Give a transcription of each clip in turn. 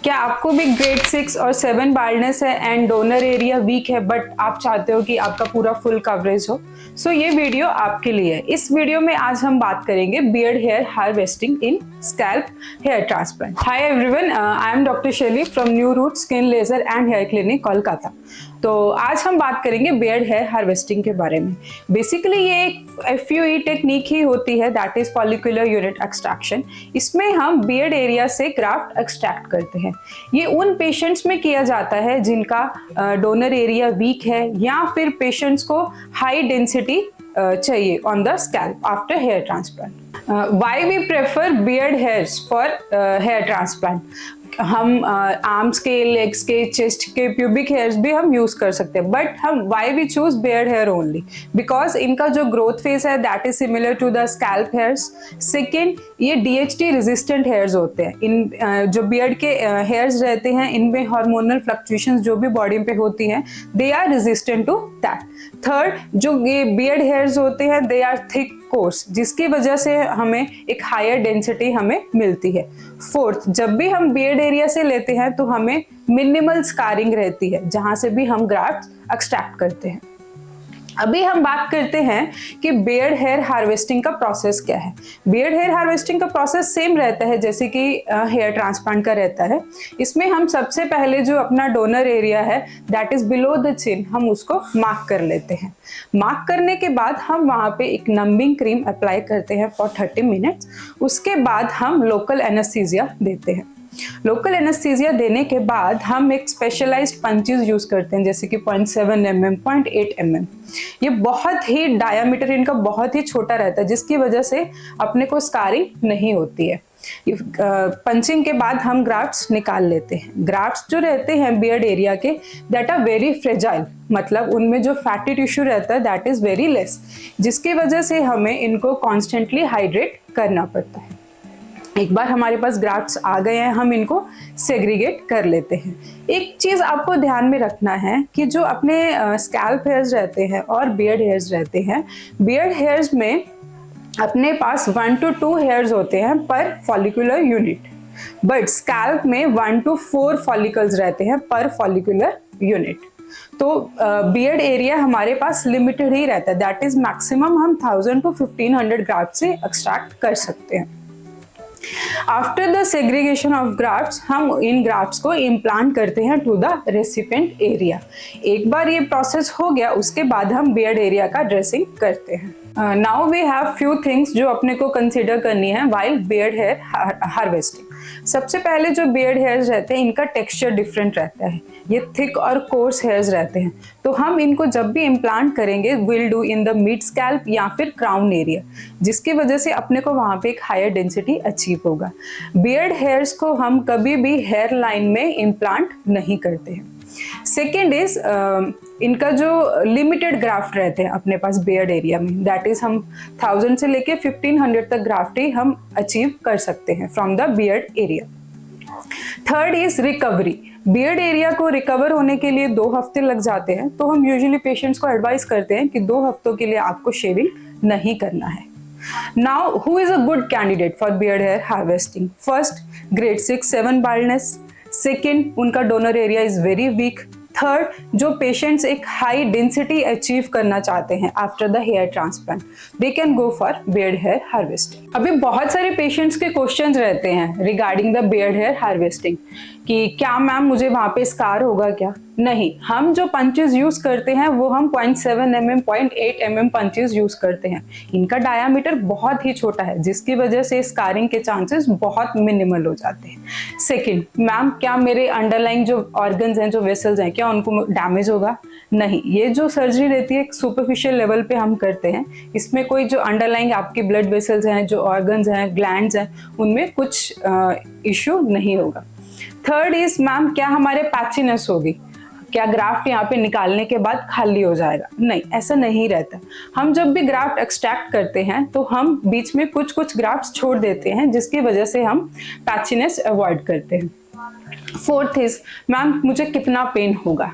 क्या आपको भी ग्रेड 6 और 7 बाल्डनेस है एंड डोनर एरिया वीक है बट आप चाहते हो कि आपका पूरा फुल कवरेज हो? सो ये वीडियो आपके लिए है। इस वीडियो में आज हम बात करेंगे beard hair harvesting in scalp hair transplant. Hi everyone, I am doctor Shaily from New Root Skin Laser and Hair Clinic Kolkata. तो आज हम बात करेंगे बियर्ड हेयर हार्वेस्टिंग के बारे में। बेसिकली ये एक FUE टेक्निक ही होती है, that is follicular unit extraction. इसमें हम बियर्ड एरिया से ग्राफ्ट एक्सट्रैक्ट करते हैं। ये उन पेशेंट्स में किया जाता है जिनका डोनर एरिया वीक है या फिर पेशेंट्स को हाई डेंसिटी चाहिए on the scalp after hair transplant. Why we prefer beard hairs for hair transplant? हम आर्म्स के, लेग्स के, चेस्ट के प्यूबिक हेयर्स भी हम यूज कर सकते हैं, बट हम why we choose beard hair only because इनका जो ग्रोथ फेस है that is similar to the scalp hairs. Second, ये DHT रेजिस्टेंट हेयर्स होते हैं। इन जो बियर्ड के हेयर्स रहते हैं इनमें हार्मोनल फ्लक्चुएशंस जो भी बॉडी पे होती हैं they are resistant to that. Third, जो ये बियर्ड हेयर्स होते हैं दे आर थिक कोर्स, जिसकी वजह से हमें एक हायर डेंसिटी हमें मिलती है। फोर्थ, जब भी हम बियर्ड एरिया से लेते हैं तो हमें मिनिमल स्कारिंग रहती है जहां से भी हम ग्राफ्ट एक्सट्रैक्ट करते हैं। अभी हम बात करते हैं कि बियर्ड हेयर हार्वेस्टिंग का प्रोसेस क्या है। बियर्ड हेयर हार्वेस्टिंग का प्रोसेस सेम रहता है जैसे कि हेयर ट्रांसप्लांट का रहता है। इसमें हम सबसे पहले जो अपना डोनर एरिया है that is below the chin, हम उसको मार्क कर लेते हैं। मार्क करने के बाद हम वहाँ पे एक नंबिंग क्रीम अप्लाई करते हैं फॉर 30 मिनट्स। उसके बाद हम लोकल एनेस्थीसिया देते हैं। लोकल एनेस्थीसिया देने के बाद हम एक स्पेशलाइज्ड पंचेस यूज करते हैं जैसे कि 0.7 mm, 0.8 mm। ये बहुत ही डायामीटर इनका बहुत ही छोटा रहता है जिसकी वजह से अपने को स्कारिंग नहीं होती है। पंचिंग के बाद हम ग्राफ्ट्स निकाल लेते हैं। ग्राफ्ट्स जो रहते हैं बियर्ड एरिया के दैट आर वेरी फ्रेजाइल, मतलब उनमें जो फैटी टिश्यू रहता है दैट इज वेरी लेस, जिसकी वजह से हमें इनको कॉन्स्टेंटली हाइड्रेट करना पड़ता है। एक बार हमारे पास ग्राफ्ट्स आ गए हैं हम इनको सेग्रीगेट कर लेते हैं। एक चीज आपको ध्यान में रखना है कि जो अपने स्कैल्प हेयर्स रहते हैं और बियर्ड हेयर्स रहते हैं, बियर्ड हेयर्स में अपने पास 1 to 2 हेयर्स होते हैं पर फॉलिकुलर यूनिट, बट स्कैल्प में 1 to 4 फॉलिकल्स रहते हैं पर फॉलिकुलर यूनिट। तो बियर्ड एरिया हमारे पास लिमिटेड ही रहता है, दैट इज मैक्सिमम हम 1000 to 1500 ग्राफ्ट से एक्सट्रैक्ट कर सकते हैं। After the segregation of grafts हम इन ग्राफ्ट्स को इम्प्लांट करते हैं टू द रेसिपिएंट एरिया। एक बार ये प्रोसेस हो गया उसके बाद हम बियर्ड एरिया का ड्रेसिंग करते हैं। Now we have few things जो अपने को कंसीडर करनी है व्हाइल बियर्ड हेयर हार्वेस्टिंग। सबसे पहले जो बियर्ड हेयर्स रहते हैं इनका टेक्सचर डिफरेंट रहता है, ये थिक और कोर्स हेयर्स रहते हैं। तो हम इनको जब भी इम्प्लांट करेंगे will do in the mid scalp या फिर क्राउन एरिया, जिसकी वजह से अपने को वहाँ पे एक हायर डेंसिटी अचीव होगा। बियर्ड हेयर्स को हम कभी भी हेयर लाइन में इम्प्लांट नहीं करते हैं। सेकेंड इज इनका जो लिमिटेड ग्राफ्ट रहते हैं अपने पास बियर्ड एरिया में, दैट इज हम 1000 से लेके 1500 तक ग्राफ्ट ही हम अचीव कर सकते हैं from the beard area. Third is recovery. Beard area को रिकवर होने के लिए 2 हफ्ते लग जाते हैं, तो हम यूजुअली पेशेंट्स को एडवाइस करते हैं कि 2 हफ्तों के लिए आपको शेविंग नहीं करना है। Now who is a good candidate for beard hair harvesting? First, grade 6-7 baldness. Second, उनका donor area is very weak. Third, जो पेशेंट्स एक हाई डेंसिटी अचीव करना चाहते हैं after the hair transplant, they can go for beard hair harvesting. अभी बहुत सारे patients के क्वेश्चंस रहते हैं regarding the beard hair harvesting कि क्या मैम मुझे वहां पे स्कार होगा क्या? नहीं, हम जो पंचेस यूज करते हैं वो हम 0.7 mm, 0.8 mm पंचेस यूज करते हैं। इनका डायामीटर बहुत ही छोटा है जिसकी वजह से स्कारिंग के चांसेस बहुत मिनिमल हो जाते हैं। सेकेंड, मैम क्या मेरे अंडरलाइंग जो ऑर्गन्स हैं, जो वेसल्स हैं, क्या उनको डैमेज होगा? नहीं, ये जो सर्जरी रहती है एक सुपरफिशियल लेवल पे हम करते हैं। इसमें कोई जो अंडरलाइंग आपकी ब्लड वेसल्स हैं, जो ऑर्गन्स हैं, ग्लैंड्स हैं, उनमें कुछ इश्यू नहीं होगा। थर्ड इज मैम क्या हमारे पैचीनेस होगी? क्या ग्राफ्ट यहाँ पे निकालने के बाद खाली हो जाएगा? नहीं, ऐसा नहीं रहता। हम जब भी ग्राफ्ट एक्सट्रैक्ट करते हैं तो हम बीच में कुछ ग्राफ्ट छोड़ देते हैं जिसकी वजह से हम पैचीनेस अवॉइड करते हैं। फोर्थ इज मैम मुझे कितना पेन होगा?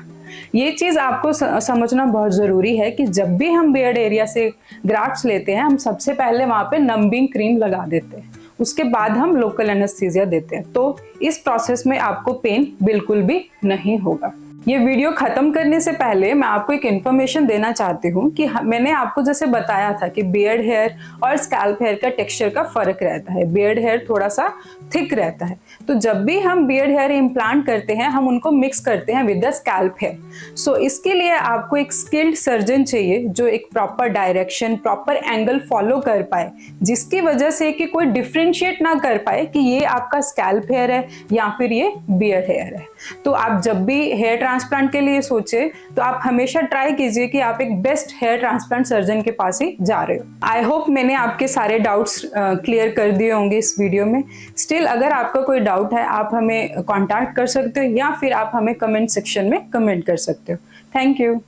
ये चीज आपको समझना बहुत जरूरी है कि जब भी हम बियर्ड एरिया से ग्राफ्ट्स लेते हैं हम सबसे पहले वहां पे नंबिंग क्रीम लगा देते हैं। उसके बाद हम लोकल एनेस्थीसिया देते हैं। तो इस प्रोसेस में आपको पेन बिल्कुल भी नहीं होगा। ये वीडियो खत्म करने से पहले मैं आपको एक इन्फॉर्मेशन देना चाहती हूँ कि मैंने आपको जैसे बताया था कि बियर्ड हेयर और स्कैल्प हेयर का टेक्सचर का फर्क रहता है। बियर्ड हेयर थोड़ा सा थिक रहता है, तो जब भी हम बियर्ड हेयर इम्प्लांट करते हैं हम उनको मिक्स करते हैं विद द स्कैल्प हेयर। सो इसके लिए आपको एक स्किल्ड सर्जन चाहिए जो एक proper direction, proper angle follow कर पाए, जिसकी वजह से कि कोई डिफ्रेंशिएट ना कर पाए कि ये आपका स्कैल्प हेयर है या फिर ये बियर्ड हेयर है। तो आप जब भी हेयर ट्रांसप्लांट के लिए सोचे तो आप हमेशा ट्राई कीजिए कि आप एक बेस्ट हेयर ट्रांसप्लांट सर्जन के पास ही जा रहे हो। आई होप मैंने आपके सारे डाउट्स क्लियर कर दिए होंगे इस वीडियो में। स्टिल अगर आपका कोई डाउट है आप हमें कांटेक्ट कर सकते हो या फिर आप हमें कमेंट सेक्शन में कमेंट कर सकते हो। Thank you.